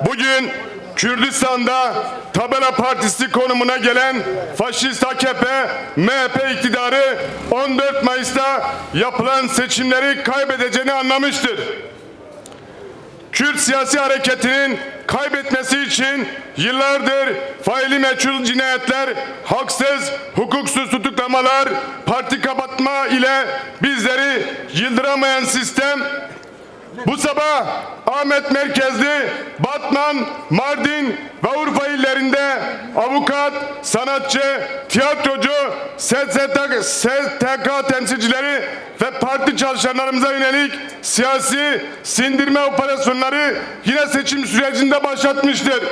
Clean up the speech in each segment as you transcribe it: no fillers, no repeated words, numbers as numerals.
Bugün Kürdistan'da tabela partisi konumuna gelen faşist AKP, MHP iktidarı 14 Mayıs'ta yapılan seçimleri kaybedeceğini anlamıştır. Kürt siyasi hareketinin kaybetmesi için yıllardır faili meçhul cinayetler, haksız, hukuksuz tutuklamalar, parti kapatma ile bizleri yıldıramayan sistem, bu sabah Ahmet merkezli Batman, Mardin ve Urfa illerinde avukat, sanatçı, tiyatrocu, STK temsilcileri ve parti çalışanlarımıza yönelik siyasi sindirme operasyonları yine seçim sürecinde başlatmıştır.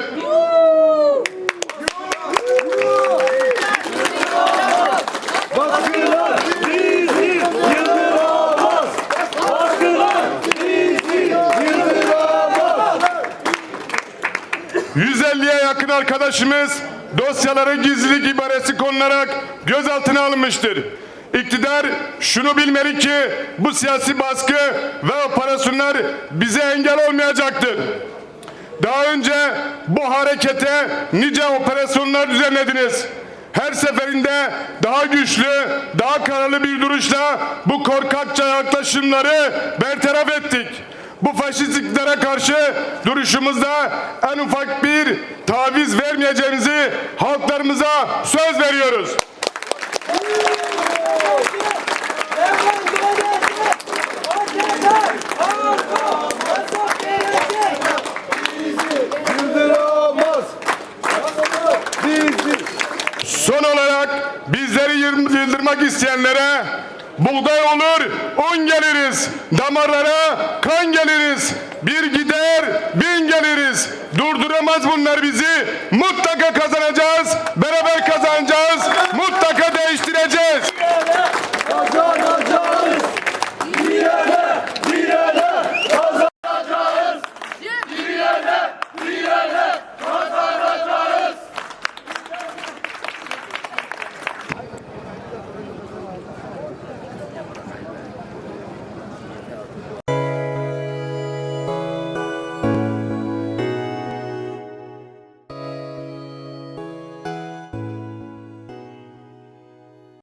Baskılar bizi yıldıramaz. Baskılar bizi yıldıramaz. 150'ye yakın arkadaşımız dosyaları gizlilik ibaresi konularak gözaltına alınmıştır. İktidar şunu bilmeli ki bu siyasi baskı ve operasyonlar bize engel olmayacaktır. Daha önce bu harekete nice operasyonlar düzenlediniz. Her seferinde daha güçlü, daha kararlı bir duruşla bu korkakça yaklaşımları bertaraf ettik. Bu faşist iktidara karşı duruşumuzda en ufak bir taviz vermeyeceğimizi halklarımıza söz veriyoruz. Son olarak bizleri yıldırmak isteyenlere buğday olur, un geliriz. Damarlara kan geliriz. Bir gider, bin geliriz. Durduramaz bunlar bizi. Mutlaka kazanacağız.